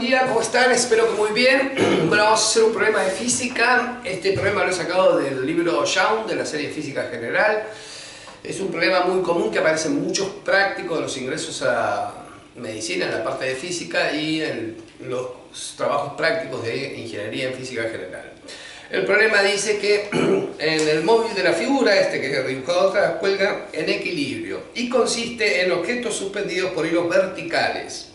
día, ¿cómo están? Espero que muy bien. Bueno, vamos a hacer un problema de física. Este problema lo he sacado del libro Young, de la serie Física General. Es un problema muy común que aparece en muchos prácticos de los ingresos a medicina, en la parte de física y en los trabajos prácticos de ingeniería en física general. El problema dice que en el móvil de la figura, este que he dibujado acá, cuelga en equilibrio y consiste en objetos suspendidos por hilos verticales.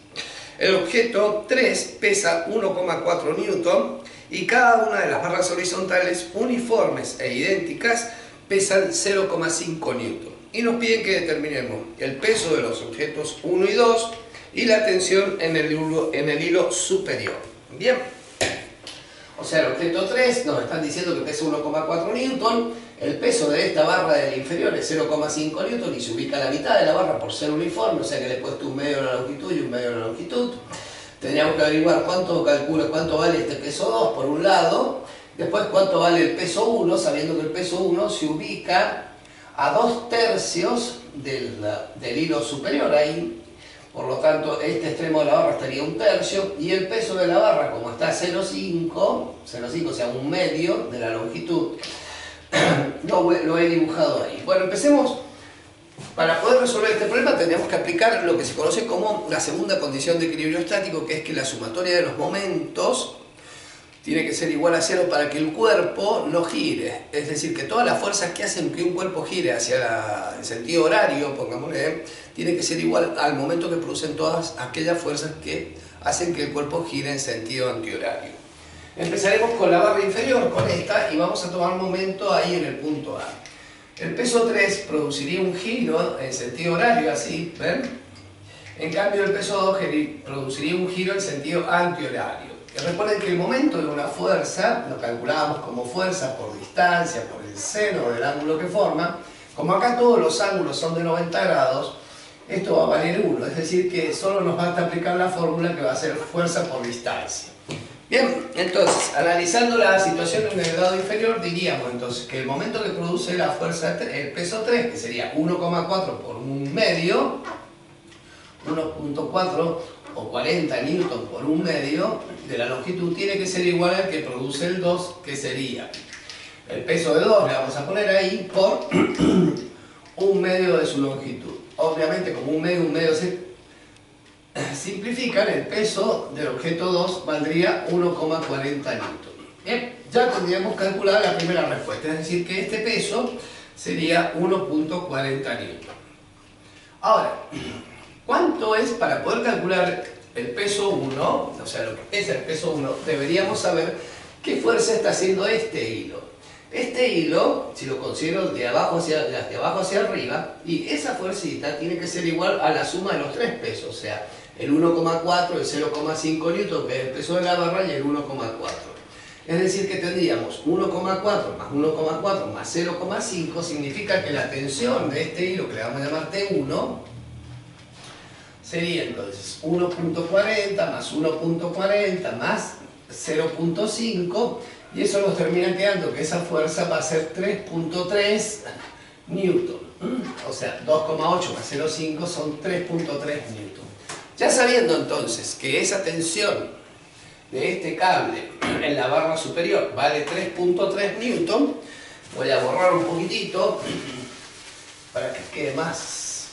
El objeto 3 pesa 1,4 newton y cada una de las barras horizontales uniformes e idénticas pesan 0,5 newton. Y nos piden que determinemos el peso de los objetos 1 y 2 y la tensión en el hilo superior. Bien. O sea, el objeto 3 nos están diciendo que pesa 1,4 newton, el peso de esta barra del inferior es 0,5 newton y se ubica a la mitad de la barra por ser uniforme, o sea que le he puesto un medio de la longitud y un medio de la longitud. Tendríamos que averiguar cuánto vale este peso 2 por un lado, después cuánto vale el peso 1, sabiendo que el peso 1 se ubica a 2/3 del hilo superior ahí. Por lo tanto, este extremo de la barra estaría 1/3 y el peso de la barra, como está 0,5, o sea, un medio de la longitud, lo he dibujado ahí. Bueno, empecemos. Para poder resolver este problema tendríamos que aplicar lo que se conoce como la segunda condición de equilibrio estático, que es que la sumatoria de los momentos tiene que ser igual a 0 para que el cuerpo no gire. Es decir, que todas las fuerzas que hacen que un cuerpo gire hacia el sentido horario, pongámosle, tiene que ser igual al momento que producen todas aquellas fuerzas que hacen que el cuerpo gire en sentido antihorario. Empezaremos con la barra inferior, con esta, y vamos a tomar momento ahí en el punto A. El peso 3 produciría un giro en sentido horario, así, ¿ven? En cambio el peso 2 produciría un giro en sentido antihorario. Recuerden que el momento de una fuerza lo calculamos como fuerza por distancia, por el seno del ángulo que forma. Como acá todos los ángulos son de 90 grados, esto va a valer 1, es decir que solo nos basta aplicar la fórmula que va a ser fuerza por distancia. Bien, entonces, analizando la situación en el lado inferior, diríamos entonces que el momento que produce la fuerza, el peso 3, que sería 1,4 por un medio, 1,4 o 40 newton por un medio de la longitud, tiene que ser igual al que produce el 2, que sería el peso de 2, le vamos a poner ahí, por un medio de su longitud. Obviamente, como un medio se simplifican, el peso del objeto 2 valdría 1,40 newton. Bien, ya tendríamos calculada la primera respuesta, es decir, que este peso sería 1,40 newton. Ahora, ¿cuánto es para poder calcular el peso 1? O sea, lo que pesa el peso 1, deberíamos saber qué fuerza está haciendo este hilo. Este hilo, si lo considero de abajo hacia arriba, y esa fuercita tiene que ser igual a la suma de los tres pesos, o sea, el 1,4, el 0,5 newton, que es el peso de la barra, y el 1,4. Es decir, que tendríamos 1,4 más 1,4 más 0,5, significa que la tensión de este hilo, que le vamos a llamar T1, sería entonces 1,40 más 1,40 más 0,5, y eso nos termina quedando que esa fuerza va a ser 3,3 newton. O sea, 2,8 más 0,5 son 3,3 newton. Ya sabiendo entonces que esa tensión de este cable en la barra superior vale 3,3 newton, voy a borrar un poquitito para que quede más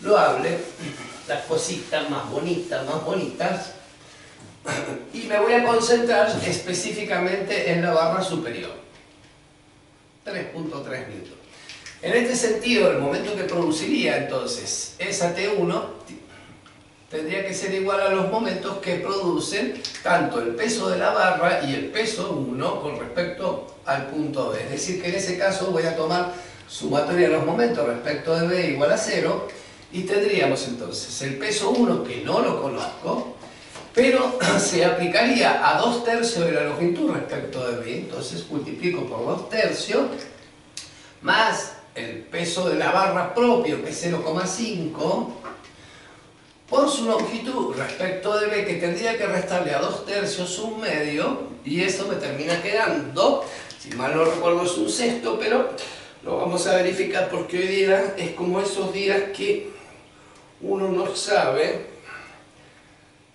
loable, las cositas más bonitas, y me voy a concentrar específicamente en la barra superior. 3,3 newton. En este sentido, el momento que produciría entonces esa T1 tendría que ser igual a los momentos que producen tanto el peso de la barra y el peso 1 con respecto al punto B. Es decir, que en ese caso voy a tomar sumatoria de los momentos respecto de B igual a 0, y tendríamos entonces el peso 1, que no lo conozco, pero se aplicaría a 2/3 de la longitud respecto de B, entonces multiplico por 2/3 más el peso de la barra propio, que es 0,5, por su longitud respecto de B, que tendría que restarle a 2/3 un medio, y eso me termina quedando, si mal no recuerdo es un sexto, pero lo vamos a verificar porque hoy día es como esos días que uno no sabe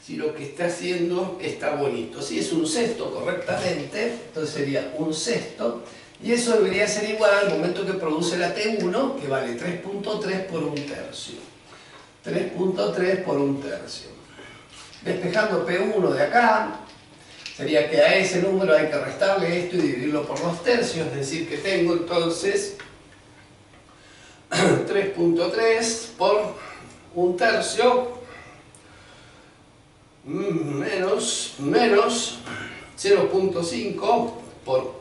si lo que está haciendo está bonito. Si es un sexto correctamente, entonces sería un sexto, y eso debería ser igual al momento que produce la T1, que vale 3.3 por un tercio. 3.3 por un tercio. Despejando P1 de acá, sería que a ese número hay que restarle esto y dividirlo por 2 tercios, es decir, que tengo entonces 3.3 por un tercio menos 0.5 por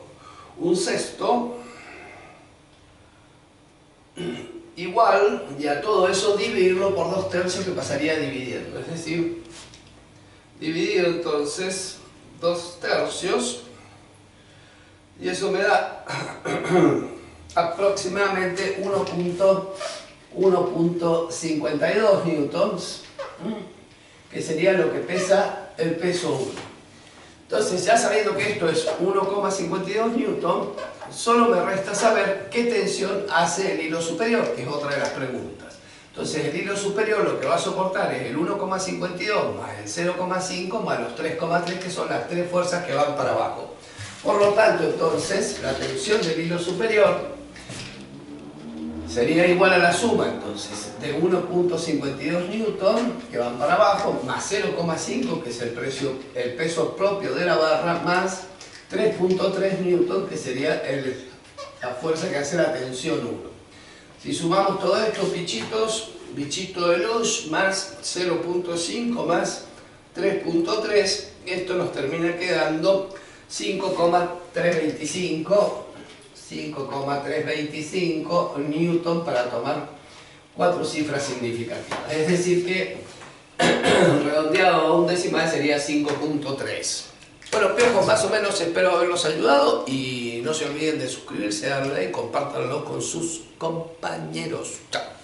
un sexto igual, y a todo eso dividirlo por 2 tercios, que pasaría dividiendo, es decir, dividido entonces 2 tercios, y eso me da aproximadamente 1.52 newtons, que sería lo que pesa el peso 1. Entonces, ya sabiendo que esto es 1,52 newton, solo me resta saber qué tensión hace el hilo superior, que es otra de las preguntas. Entonces, el hilo superior lo que va a soportar es el 1,52 más el 0,5 más los 3,3, que son las 3 fuerzas que van para abajo. Por lo tanto, entonces, la tensión del hilo superior sería igual a la suma, entonces, de 1.52 newton, que van para abajo, más 0,5, que es el peso propio de la barra, más 3.3 newton, que sería la fuerza que hace la tensión 1. Si sumamos todo esto, bichito de luz, más 0.5 más 3.3, esto nos termina quedando 5,325 newton, para tomar 4 cifras significativas. Es decir que, redondeado a un decimal, sería 5.3. Bueno, pero más o menos espero haberlos ayudado, y no se olviden de suscribirse, darle like, compártanlo con sus compañeros. Chao.